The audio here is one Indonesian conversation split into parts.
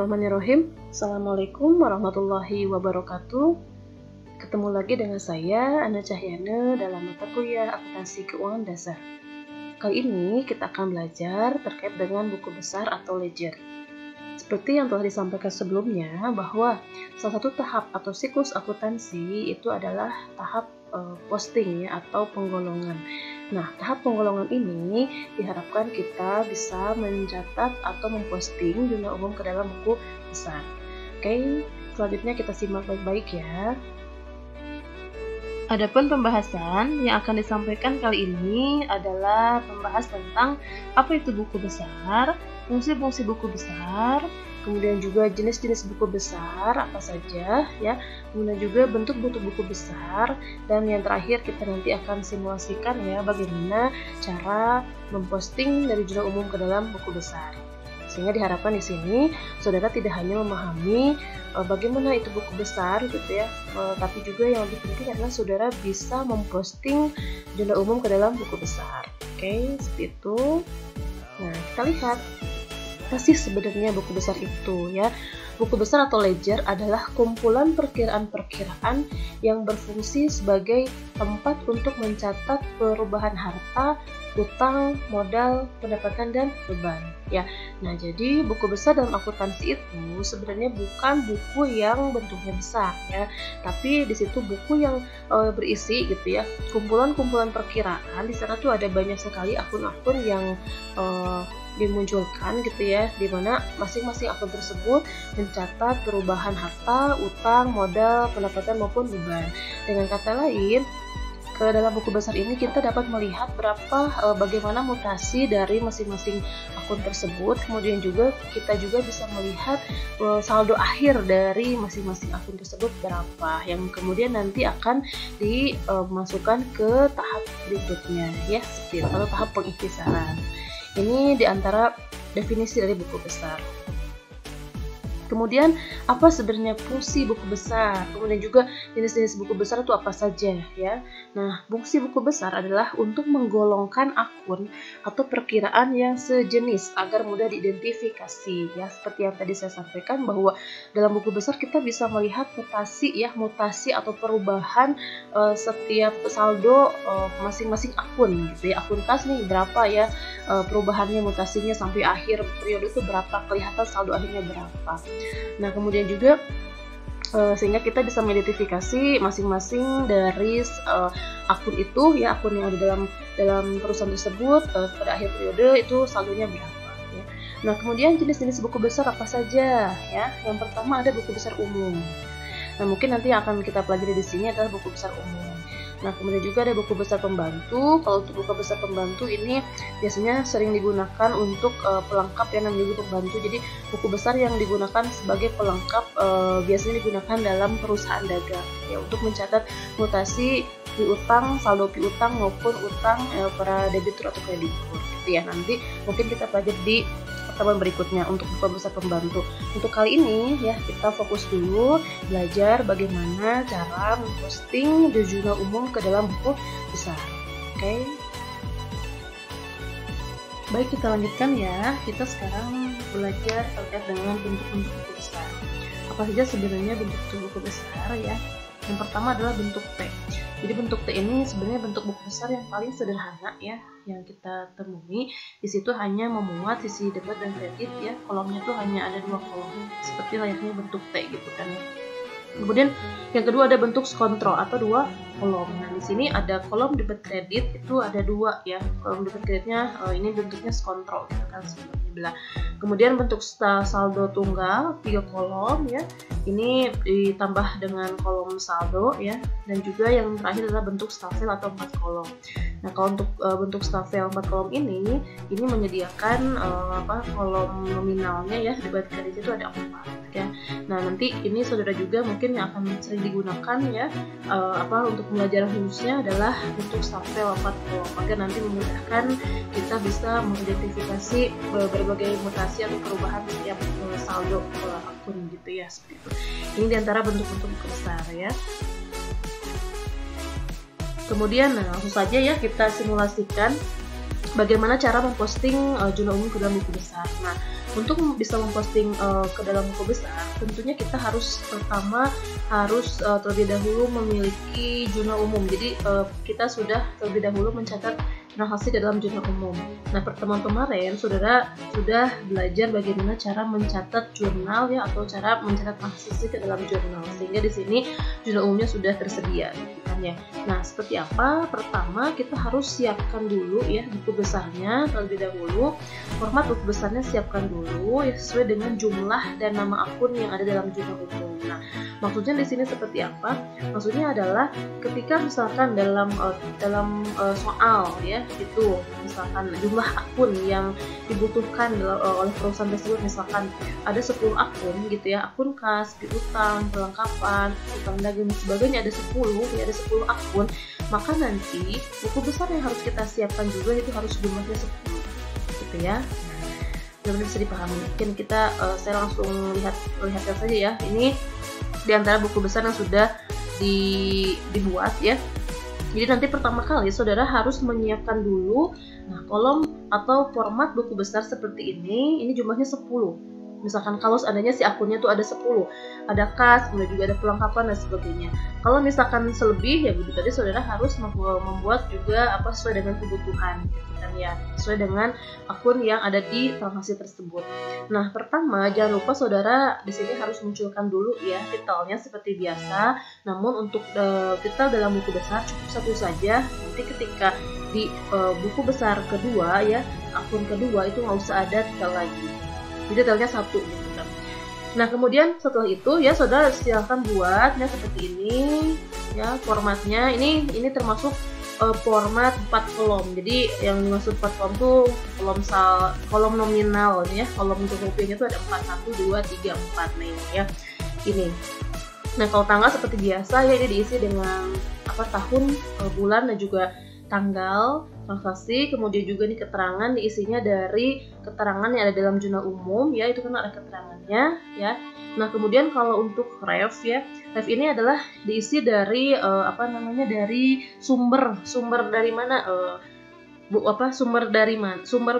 Bismillahirrahmanirrahim. Assalamualaikum warahmatullahi wabarakatuh. Ketemu lagi dengan saya, Ana Cahyana, dalam mata kuliah Akuntansi Keuangan Dasar. Kali ini kita akan belajar terkait dengan buku besar atau ledger. Seperti yang telah disampaikan sebelumnya, bahwa salah satu tahap atau siklus akuntansi itu adalah tahap posting ya, atau penggolongan. Nah, tahap penggolongan ini diharapkan kita bisa mencatat atau memposting jurnal umum ke dalam buku besar. Oke, selanjutnya kita simak baik-baik ya. Adapun pembahasan yang akan disampaikan kali ini adalah membahas tentang apa itu buku besar, fungsi-fungsi buku besar, kemudian juga jenis-jenis buku besar apa saja ya, kemudian juga bentuk-bentuk buku besar, dan yang terakhir kita nanti akan simulasikan ya bagaimana cara memposting dari jurnal umum ke dalam buku besar. Sehingga diharapkan di sini saudara tidak hanya memahami bagaimana itu buku besar gitu ya, tapi juga yang lebih penting adalah saudara bisa memposting jurnal umum ke dalam buku besar. Oke, seperti itu. Nah, kita lihat apa sih sebenarnya buku besar itu ya. Buku besar atau ledger adalah kumpulan perkiraan-perkiraan yang berfungsi sebagai tempat untuk mencatat perubahan harta, utang, modal, pendapatan, dan beban ya. Nah, jadi buku besar dalam akuntansi itu sebenarnya bukan buku yang bentuknya besar ya, tapi di situ buku yang berisi gitu ya kumpulan-kumpulan perkiraan. Di sana tuh ada banyak sekali akun-akun yang dimunculkan gitu ya, di mana masing-masing akun tersebut mencatat perubahan harta, utang, modal, pendapatan maupun beban. Dengan kata lain, ke dalam buku besar ini kita dapat melihat bagaimana mutasi dari masing-masing akun tersebut. Kemudian juga kita juga bisa melihat saldo akhir dari masing-masing akun tersebut berapa, yang kemudian nanti akan dimasukkan ke tahap berikutnya ya, seperti itu, atau tahap pengikhtisaran. Ini diantara definisi dari buku besar. Kemudian apa sebenarnya fungsi buku besar? Kemudian juga jenis-jenis buku besar itu apa saja ya? Nah, fungsi buku besar adalah untuk menggolongkan akun atau perkiraan yang sejenis agar mudah diidentifikasi ya. Seperti yang tadi saya sampaikan bahwa dalam buku besar kita bisa melihat mutasi atau perubahan setiap saldo masing-masing akun gitu ya. Akun kas nih berapa ya perubahannya, mutasinya sampai akhir periode itu berapa, kelihatan saldo akhirnya berapa. Nah, kemudian juga sehingga kita bisa mengidentifikasi masing-masing dari akun itu ya, akun yang ada dalam perusahaan tersebut pada akhir periode itu saldonya berapa ya. Nah, kemudian jenis-jenis buku besar apa saja ya? Yang pertama ada buku besar umum. Nah, mungkin nanti yang akan kita pelajari di sini adalah buku besar umum. Nah, kemudian juga ada buku besar pembantu. Kalau untuk buku besar pembantu ini biasanya sering digunakan untuk pelengkap yang namanya pembantu. Jadi buku besar yang digunakan sebagai pelengkap biasanya digunakan dalam perusahaan dagang ya, untuk mencatat mutasi piutang, saldo piutang maupun utang para debitur atau kreditur gitu ya. Nanti mungkin kita pelajari di pertemuan berikutnya untuk buku besar pembantu. Untuk kali ini ya, kita fokus dulu belajar bagaimana cara memposting di jurnal umum ke dalam buku besar. Oke. Baik, kita lanjutkan ya. Kita sekarang belajar terkait dengan bentuk-bentuk buku besar. Apa saja sebenarnya bentuk buku besar ya? Yang pertama adalah bentuk T. Jadi bentuk T ini sebenarnya bentuk buku besar yang paling sederhana ya, yang kita temui. Di situ hanya memuat sisi debit dan kredit ya. Kolomnya tuh hanya ada 2 kolom seperti layaknya bentuk T gitu kan. Kemudian yang kedua ada bentuk kontrol atau 2 kolom. Nah, di sini ada kolom debit kredit itu ada 2 ya. Kolom debit kreditnya ini bentuknya kontrol gitu kan sebelah. Kemudian bentuk saldo tunggal 3 kolom ya. Ini ditambah dengan kolom saldo ya. Dan juga yang terakhir adalah bentuk stafel atau 4 kolom. Nah, kalau untuk bentuk stafel 4 kolom ini menyediakan kolom nominalnya ya, debit kredit itu ada 4 ya. Nah, nanti ini saudara juga mungkin yang akan sering digunakan ya untuk pembelajaran khususnya adalah bentuk stafel 4 kolom, agar nanti memudahkan kita bisa mengidentifikasi berbagai mutasi atau perubahan setiap saldo akun gitu ya, seperti itu. Ini diantara bentuk-bentuk besar ya. Kemudian langsung saja ya kita simulasikan bagaimana cara memposting jurnal umum ke dalam buku besar. Nah, untuk bisa memposting ke dalam buku besar, tentunya kita harus pertama terlebih dahulu memiliki jurnal umum. Jadi kita sudah terlebih dahulu mencatat transaksi dalam jurnal umum. Nah, pertemuan kemarin saudara sudah belajar bagaimana cara mencatat jurnal ya, atau cara mencatat transaksi ke dalam jurnal, sehingga di sini jurnal umumnya sudah tersedia kan ya. Nah, seperti apa? Pertama kita harus siapkan dulu ya buku besarnya terlebih dahulu. Format buku besarnya siapkan dulu ya, sesuai dengan jumlah dan nama akun yang ada dalam jurnal umum. Nah, maksudnya di sini seperti apa? Maksudnya adalah ketika misalkan dalam soal ya, itu misalkan jumlah akun yang dibutuhkan oleh perusahaan tersebut, misalkan ada 10 akun gitu ya, akun kas, piutang, perlengkapan, utang dagang dan sebagainya, ada 10 akun, maka nanti buku besar yang harus kita siapkan juga itu harus jumlahnya 10 gitu ya. Benar-benar bisa dipahami. Mungkin saya langsung lihatkan saja ya. Ini di antara buku besar yang sudah dibuat ya. Jadi nanti pertama kali saudara harus menyiapkan dulu kolom atau format buku besar seperti ini jumlahnya 10. Misalkan kalau seandainya si akunnya tuh ada 10, ada kas, kemudian juga ada perlengkapan dan sebagainya. Kalau misalkan selebih ya tadi saudara harus membuat juga sesuai dengan kebutuhan kan ya, sesuai dengan akun yang ada di transaksi tersebut. Nah, pertama jangan lupa saudara di sini harus munculkan dulu ya titelnya seperti biasa. Namun untuk titel dalam buku besar cukup satu saja. Nanti ketika di buku besar kedua ya, akun kedua itu nggak usah ada titel lagi. Jadi detailnya 1 gitu kan. Nah, kemudian setelah itu ya saudara silakan buatnya seperti ini ya formatnya. Ini termasuk format 4 kolom. Jadi yang dimaksud 4 kolom tuh kolom nominal ya. Kolom untuk rupiahnya tuh ada 4, 1, 2, 3, 4. Nah, ini ya. Ini. Nah, kalau tanggal seperti biasa ya, ini diisi dengan tahun, bulan dan juga tanggal transaksi. Kemudian juga nih keterangan diisinya dari keterangan yang ada dalam jurnal umum ya, itu kan ada keterangannya ya. Nah, kemudian kalau untuk ref ya, ref ini adalah diisi dari dari sumber dari mana sumber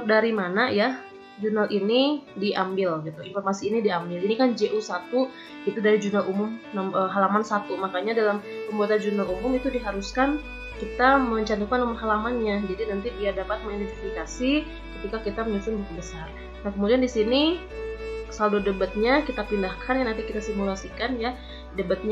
dari mana ya jurnal ini diambil gitu. Informasi ini diambil. Ini kan JU1 itu dari jurnal umum halaman 1. Makanya dalam pembuatan jurnal umum itu diharuskan kita mencantumkan nomor halamannya. Jadi nanti dia dapat mengidentifikasi ketika kita menyusun buku besar. Nah, kemudian di sini saldo debitnya kita pindahkan ya, nanti kita simulasikan ya. Debit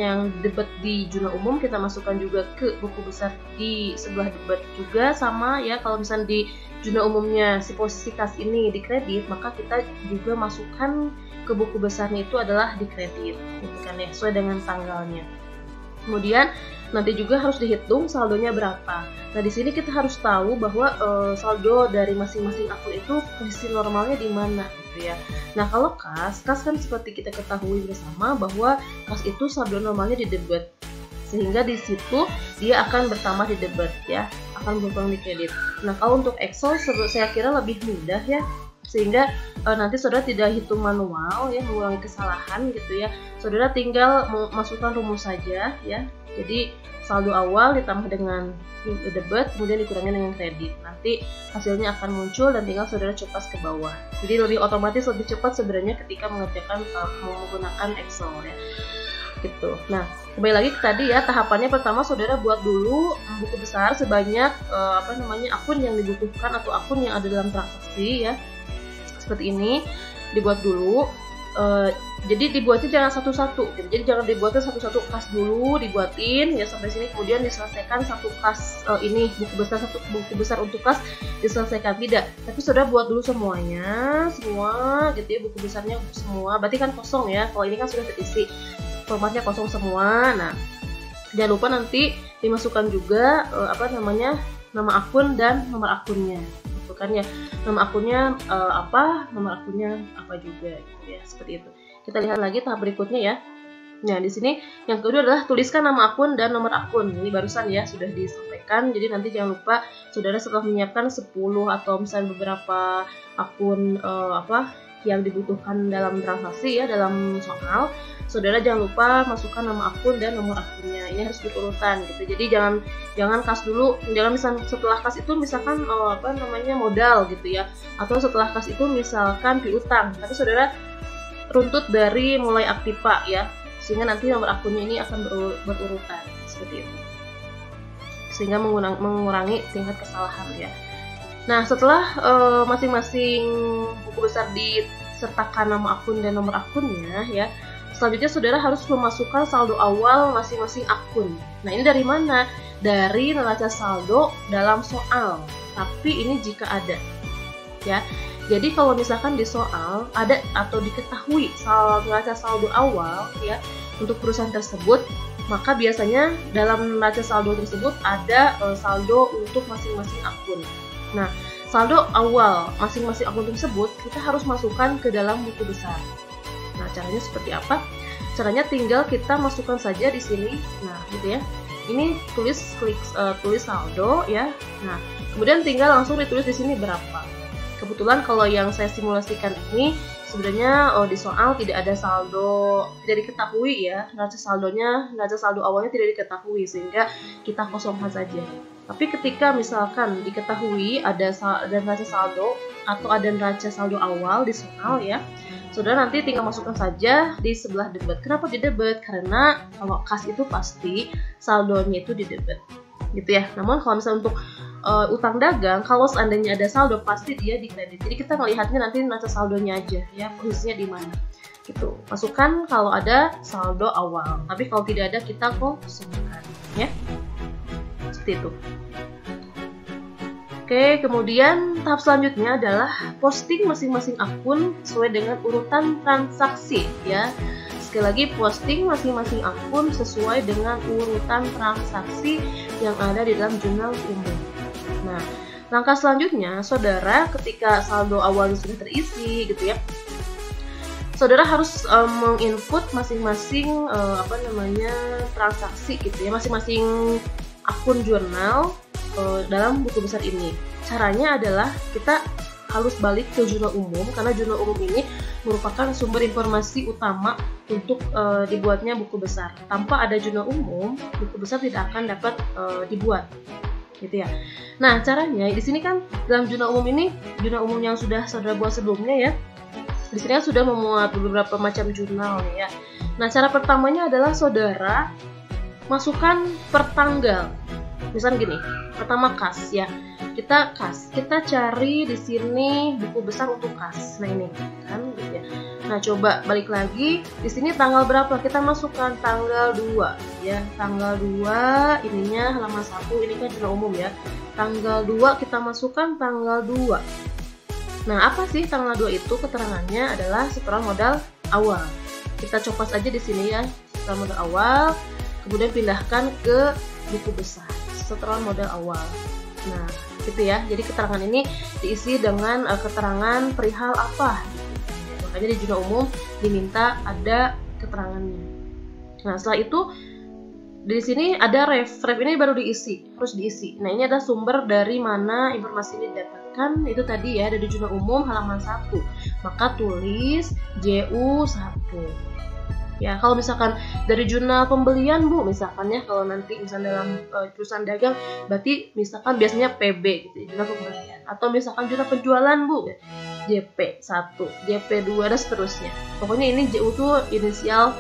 di jurnal umum kita masukkan juga ke buku besar di sebelah debit juga sama ya. Kalau misalnya di jurnal umumnya si posisi kas ini di kredit, maka kita juga masukkan ke buku besarnya itu adalah di kredit gitu kan ya, sesuai dengan tanggalnya. Kemudian nanti juga harus dihitung saldonya berapa. Nah, di sini kita harus tahu bahwa saldo dari masing-masing akun itu posisi normalnya di mana gitu ya. Nah, kalau kas kan seperti kita ketahui bersama bahwa kas itu saldo normalnya di debit. Sehingga di situ dia akan bertambah di debit ya, akan berkurang di kredit. Nah, kalau untuk Excel saya kira lebih mudah ya. Sehingga nanti saudara tidak hitung manual ya, mengulangi kesalahan gitu ya. Saudara tinggal masukkan rumus saja ya. Jadi saldo awal ditambah dengan debit, kemudian dikurangi dengan kredit. Nanti hasilnya akan muncul dan tinggal saudara copas ke bawah. Jadi lebih otomatis, lebih cepat sebenarnya ketika mengerjakan menggunakan Excel ya. Gitu. Nah, kembali lagi tadi ya, tahapannya pertama saudara buat dulu buku besar sebanyak akun yang dibutuhkan atau akun yang ada dalam transaksi ya. Seperti ini dibuat dulu. Jadi dibuatnya jangan satu-satu. Jadi jangan dibuatnya satu-satu kas dulu dibuatin ya sampai sini, kemudian diselesaikan satu kas ini buku besar untuk kas diselesaikan, tidak. Tapi saudara buat dulu semua gitu ya, buku besarnya semua. Berarti kan kosong ya. Kalau ini kan sudah terisi, formatnya kosong semua. Nah, jangan lupa nanti dimasukkan juga nama akun dan nomor akunnya. Kan ya, nama akunnya nomor akunnya apa juga gitu ya, seperti itu. Kita lihat lagi tahap berikutnya ya. Nah, di sini yang kedua adalah tuliskan nama akun dan nomor akun. Ini barusan ya sudah disampaikan. Jadi nanti jangan lupa saudara setelah menyiapkan 10 atau misalnya beberapa akun yang dibutuhkan dalam transaksi ya, dalam soal, saudara jangan lupa masukkan nama akun dan nomor akunnya. Ini harus berurutan gitu. Jadi jangan kas dulu, jangan setelah kas itu misalkan modal gitu ya, atau setelah kas itu misalkan piutang. Tapi saudara runtut dari mulai aktiva ya, sehingga nanti nomor akunnya ini akan berurutan seperti itu, sehingga mengurangi tingkat kesalahan ya. Nah, setelah masing-masing buku besar disertakan nama akun dan nomor akunnya ya, selanjutnya saudara harus memasukkan saldo awal masing-masing akun. Nah, ini dari mana? Dari neraca saldo dalam soal. Tapi ini jika ada ya. Jadi kalau misalkan di soal ada atau diketahui neraca saldo awal ya untuk perusahaan tersebut, maka biasanya dalam neraca saldo tersebut ada saldo untuk masing-masing akun. Nah, saldo awal masing-masing akun tersebut kita harus masukkan ke dalam buku besar. Nah, caranya seperti apa? Caranya tinggal kita masukkan saja di sini. Nah, gitu ya. Ini tulis saldo ya. Nah, kemudian tinggal langsung ditulis di sini berapa. Kebetulan kalau yang saya simulasikan ini sebenarnya di soal tidak ada saldo, tidak diketahui ya, neraca saldo awalnya tidak diketahui, sehingga kita kosongkan saja. Tapi ketika misalkan diketahui ada neraca saldo atau ada neraca saldo awal di soal ya, saudara nanti tinggal masukkan saja di sebelah debit. Kenapa di debit? Karena kalau kas itu pasti saldonya itu di debit, gitu ya. Namun kalau misalnya untuk utang dagang, kalau seandainya ada saldo pasti dia di kredit. Jadi kita melihatnya nanti neraca saldonya aja ya, posisinya di mana. Gitu. Masukkan kalau ada saldo awal. Tapi kalau tidak ada kita kosongkan ya. Seperti itu. Oke, kemudian tahap selanjutnya adalah posting masing-masing akun sesuai dengan urutan transaksi ya. Sekali lagi, posting masing-masing akun sesuai dengan urutan transaksi yang ada di dalam jurnal umum. Nah, langkah selanjutnya, saudara ketika saldo awalnya sudah terisi gitu ya, saudara harus menginput masing-masing transaksi gitu ya, masing-masing akun jurnal dalam buku besar ini. Caranya adalah kita harus balik ke jurnal umum, karena jurnal umum ini merupakan sumber informasi utama untuk dibuatnya buku besar. Tanpa ada jurnal umum, buku besar tidak akan dapat dibuat, gitu ya. Nah, caranya di sini kan dalam jurnal umum ini, jurnal umum yang sudah saudara buat sebelumnya ya, di sini kan sudah memuat beberapa macam jurnal ya. Nah, cara pertamanya adalah saudara masukkan per tanggal. Misal gini, pertama kas ya. Kita cari di sini buku besar untuk kas. Nah, ini kan gitu ya. Nah, coba balik lagi. Di sini tanggal berapa? Kita masukkan tanggal 2 ya. Tanggal 2 ininya halaman 1, ini kan jurnal umum ya. Tanggal 2 kita masukkan tanggal 2. Nah, apa sih tanggal 2 itu? Keterangannya adalah setoran modal awal. Kita copot aja di sini ya, setoran modal awal. Kemudian pindahkan ke buku besar, setoran modal awal. Nah, gitu ya. Jadi keterangan ini diisi dengan keterangan perihal apa. Makanya di jurnal umum diminta ada keterangannya. Nah, setelah itu di sini ada ref ini baru harus diisi. Nah, ini adalah sumber dari mana informasi ini didapatkan, itu tadi ya dari jurnal umum halaman 1. Maka tulis JU1. Ya, kalau misalkan dari jurnal pembelian Bu, misalkan ya, kalau nanti misalnya dalam perusahaan dagang, berarti misalkan biasanya PB gitu, jurnal pembelian. Atau misalkan jurnal penjualan Bu, JP1, JP2 dan seterusnya. Pokoknya ini JU itu inisial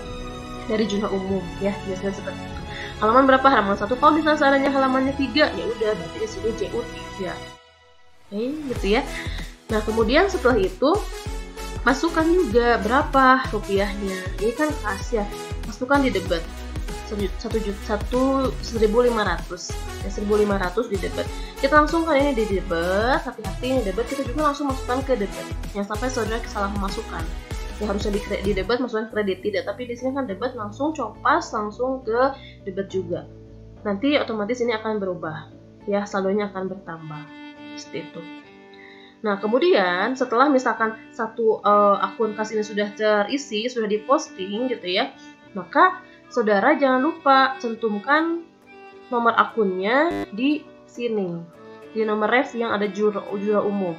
dari jurnal umum ya, biasanya seperti itu. Halaman berapa? Halaman 1. Kalau misalnya seandainya halamannya 3, ya udah berarti di sini JU3. Oke, gitu ya. Nah, kemudian setelah itu masukkan juga berapa rupiahnya. Ini kan kas ya, masukkan di debit 1.500 ya, 1.500 di debit. Kita langsung kan ini di debit, hati-hati ini debit, kita juga langsung masukkan ke debit. Yang sampai saudara salah memasukkan, yang harusnya di debit masukkan kredit, tidak, tapi di sini kan debit langsung copas langsung ke debit juga. Nanti otomatis ini akan berubah ya, saldonya akan bertambah seperti itu. Nah, kemudian setelah misalkan satu akun kas ini sudah terisi, sudah diposting gitu ya, maka saudara jangan lupa cantumkan nomor akunnya di sini, di nomor ref yang ada jurnal umum.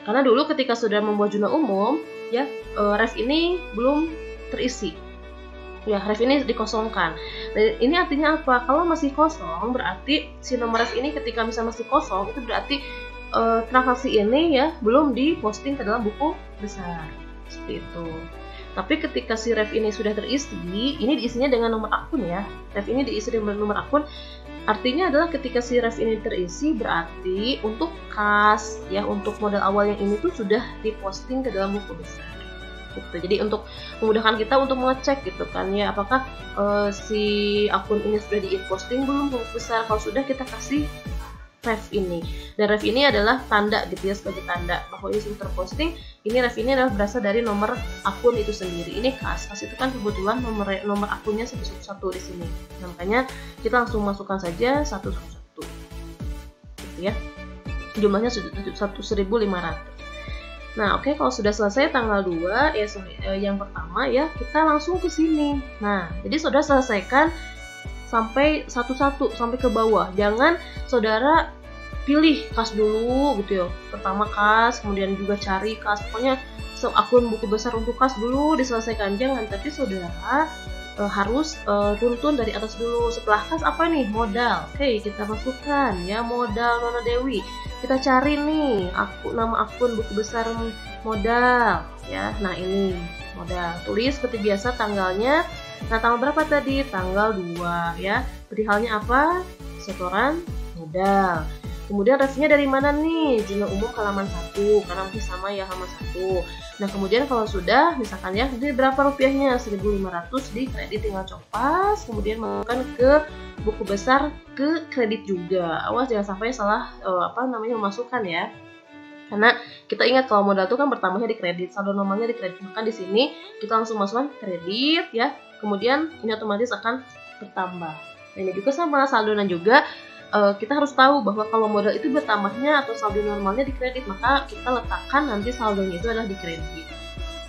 Karena dulu ketika saudara membuat jurnal umum, ya ref ini belum terisi. Ya, ref ini dikosongkan. Dan ini artinya apa? Kalau masih kosong, berarti si nomor ref ini ketika misalnya masih kosong, itu berarti transaksi ini ya belum diposting ke dalam buku besar. Seperti itu. Tapi ketika si ref ini sudah terisi, ini diisinya dengan nomor akun ya. Ref ini diisi dengan nomor akun. Artinya adalah ketika si ref ini terisi, berarti untuk kas ya, untuk modal awal yang ini tuh sudah diposting ke dalam buku besar gitu. Jadi untuk memudahkan kita untuk mengecek gitu kan ya, apakah si akun ini sudah di-posting belum ke buku besar. Kalau sudah, kita kasih ref ini, dan ref ini adalah tanda gitu ya, sebagai tanda bahwa ini sudah terposting. Ini ref ini adalah berasal dari nomor akun itu sendiri. Ini kas itu kan kebetulan nomor akunnya 111 di sini. Nah, makanya kita langsung masukkan saja 111 gitu ya, jumlahnya 1.500. Nah, oke, kalau sudah selesai tanggal 2 ya, yang pertama ya, kita langsung ke sini. Nah, jadi saudara selesaikan sampai satu-satu sampai ke bawah. Jangan saudara pilih kas dulu gitu ya. Pertama kas, kemudian juga cari kas. Pokoknya akun buku besar untuk kas dulu diselesaikan. Jangan, tapi saudara harus runtun dari atas dulu. Setelah kas apa nih? Modal. Oke, kita masukkan ya, modal Nona Dewi. Kita cari nih nama akun buku besar modal ya. Nah, ini modal. Tulis seperti biasa tanggalnya. Nah, tanggal berapa tadi? Tanggal 2 ya. Perihalnya apa? Setoran modal. Kemudian refnya dari mana nih? Jurnal umum halaman 1, karena masih sama ya, halaman 1. Nah, kemudian kalau sudah, misalkan ya, jadi berapa rupiahnya? 1.500 di kredit, tinggal copas, kemudian masukkan ke buku besar, ke kredit juga. Awas jangan sampai salah memasukkan ya. Karena kita ingat kalau modal itu kan bertambahnya di kredit, saldo normalnya di kredit. Maka di sini kita langsung masukkan kredit ya. Kemudian ini otomatis akan bertambah. Dan ini juga sama saldonya juga, kita harus tahu bahwa kalau modal itu bertambahnya atau saldo normalnya di kredit, maka kita letakkan nanti saldonya itu adalah di kredit.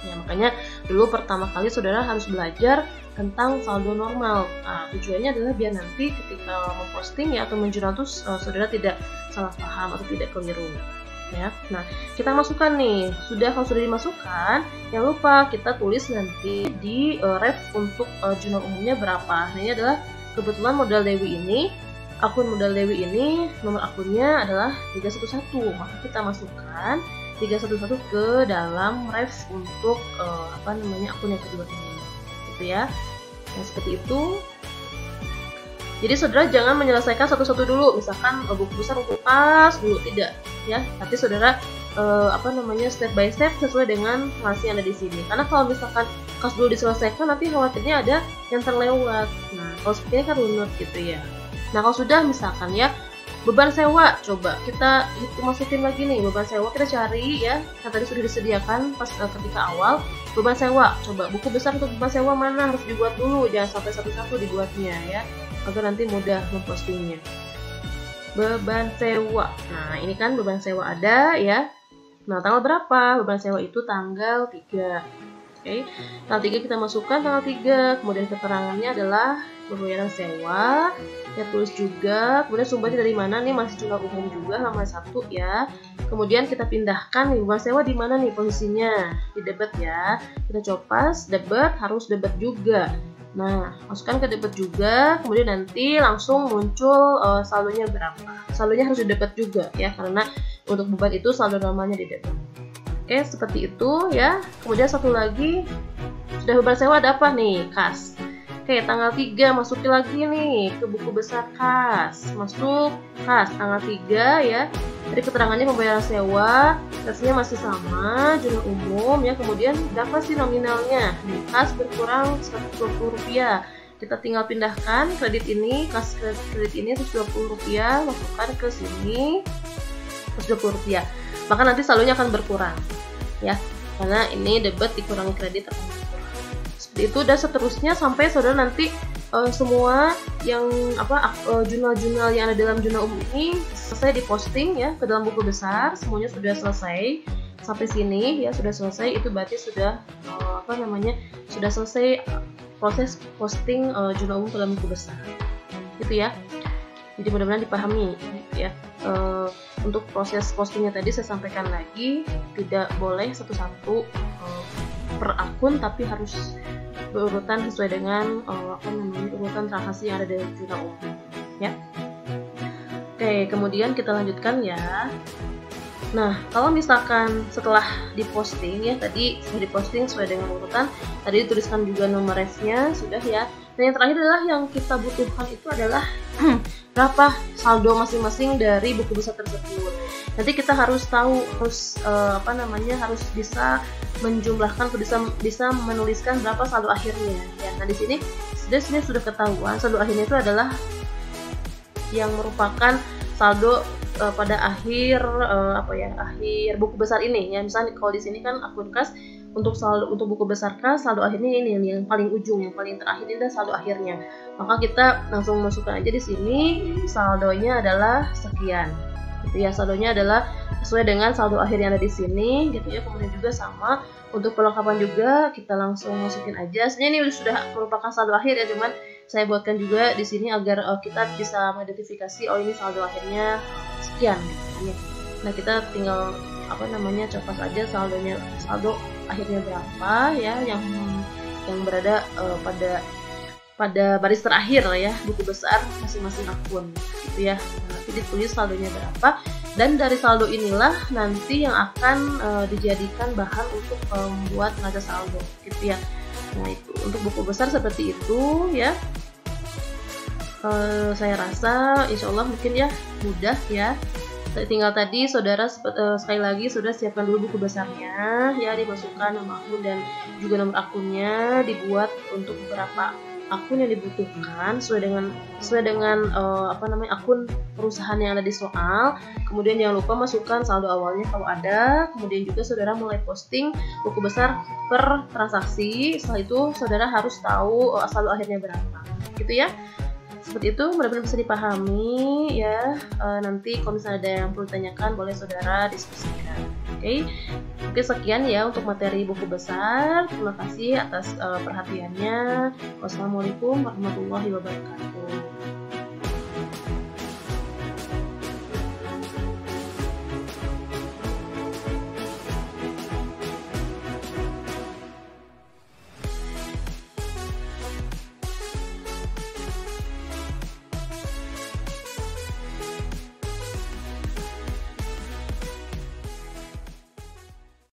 Ya, makanya dulu pertama kali saudara harus belajar tentang saldo normal. Nah, tujuannya adalah biar nanti ketika memposting ya atau menjurnal itu saudara tidak salah paham atau tidak keliru. Ya, nah kita masukkan nih. Kalau sudah dimasukkan, jangan lupa kita tulis nanti di ref untuk jurnal umumnya berapa. Nah, ini adalah kebetulan modal Dewi ini, akun modal Dewi ini nomor akunnya adalah 311. Maka kita masukkan 311 ke dalam ref untuk akun yang kedua ini, gitu ya. Nah, seperti itu. Jadi saudara jangan menyelesaikan satu-satu dulu, misalkan buku besar untuk kas dulu, tidak ya. Tapi saudara step by step sesuai dengan informasi yang ada di sini. Karena kalau misalkan kas dulu diselesaikan, nanti khawatirnya ada yang terlewat. Nah, kalau seperti ini kan runut gitu ya. Nah, kalau sudah misalkan ya beban sewa, coba kita masukin lagi nih beban sewa, kita cari ya, yang tadi sudah disediakan pas ketika awal. Beban sewa, coba buku besar untuk beban sewa mana harus dibuat dulu, jangan sampai satu-satu dibuatnya ya, agar nanti mudah mempostingnya. Beban sewa, nah ini kan beban sewa ada ya. Nah, tanggal berapa? Beban sewa itu tanggal 3. Oke, tanggal 3 kita masukkan tanggal 3. Kemudian keterangannya adalah pembayaran sewa. Ya, tulis juga. Kemudian sumbernya dari mana nih? Masih jurnal umum juga, halaman 1 ya. Kemudian kita pindahkan nih beban sewa di mana nih posisinya? Di debit ya. Kita copas, debit harus debit juga. Nah, masukkan ke debit juga. Kemudian nanti langsung muncul saldonya berapa. Saldonya harus di debit juga ya, karena untuk beban itu saldo normalnya di debit. Oke, seperti itu ya. Kemudian satu lagi, sudah beban sewa ada apa nih? Kas. Oke, tanggal 3 masukin lagi nih ke buku besar kas. Masuk kas tanggal 3 ya. Dari keterangannya pembayaran sewa, kasnya masih sama, jurnal umum ya. Kemudian berapa sih nominalnya? Nih, kas berkurang Rp120. Kita tinggal pindahkan kredit ini, kas kredit ini Rp120, masukkan ke sini Rp120. Maka nanti saldonya akan berkurang ya. Karena ini debit dikurangi kredit akan berkurang. Itu dan seterusnya sampai saudara nanti semua yang jurnal-jurnal yang ada dalam jurnal umum ini selesai diposting ya ke dalam buku besar, semuanya sudah selesai sampai sini ya, sudah selesai. Itu berarti sudah sudah selesai proses posting jurnal umum ke dalam buku besar gitu ya. Jadi mudah-mudahan dipahami ya. Untuk proses postingnya tadi saya sampaikan lagi, tidak boleh satu-satu per akun, tapi harus berurutan sesuai dengan urutan transaksi yang ada di jurnal umum ya. Oke, kemudian kita lanjutkan ya. Nah, kalau misalkan setelah diposting ya, tadi sudah diposting sesuai dengan urutan, tadi dituliskan juga nomor refnya, sudah ya. Dan yang terakhir adalah yang kita butuhkan itu adalah berapa saldo masing-masing dari buku besar tersebut. Nanti kita harus tahu, harus bisa menjumlahkan, bisa menuliskan berapa saldo akhirnya ya. Nah, di sini sudah ketahuan saldo akhirnya itu adalah yang merupakan saldo pada akhir akhir buku besar ini ya. Misalnya kalau di sini kan akun kas untuk buku besar kas, saldo akhirnya ini yang paling ujung, yang paling terakhir ini adalah saldo akhirnya. Maka kita langsung masukkan aja di sini saldonya adalah sekian. Gitu ya, saldonya adalah sesuai dengan saldo akhir yang ada di sini gitu ya. Kemudian juga sama untuk perlengkapan juga kita langsung masukin aja. Sebenarnya ini sudah merupakan saldo akhir ya, cuman saya buatkan juga di sini agar kita bisa mengidentifikasi ini saldo akhirnya sekian gitu ya. Nah, kita tinggal copas aja saldo akhirnya berapa ya, yang berada pada baris terakhir ya buku besar masing-masing akun gitu ya. Nanti ditulis saldonya berapa, dan dari saldo inilah nanti yang akan dijadikan bahan untuk membuat neraca saldo gitu ya. Nah, itu untuk buku besar seperti itu ya. Saya rasa insya Allah mungkin ya mudah ya. Tinggal tadi saudara sekali lagi sudah siapkan dulu buku besarnya ya, dimasukkan nama akun dan juga nomor akunnya, dibuat untuk beberapa akun yang dibutuhkan sesuai dengan akun perusahaan yang ada di soal. Kemudian jangan lupa masukkan saldo awalnya kalau ada. Kemudian juga saudara mulai posting buku besar per transaksi. Setelah itu saudara harus tahu saldo akhirnya berapa gitu ya. Seperti itu, mudah-mudahan bisa dipahami ya. Nanti kalau misalnya ada yang perlu ditanyakan, boleh saudara diskusikan. Oke, sekian ya untuk materi buku besar. Terima kasih atas perhatiannya. Wassalamualaikum warahmatullahi wabarakatuh.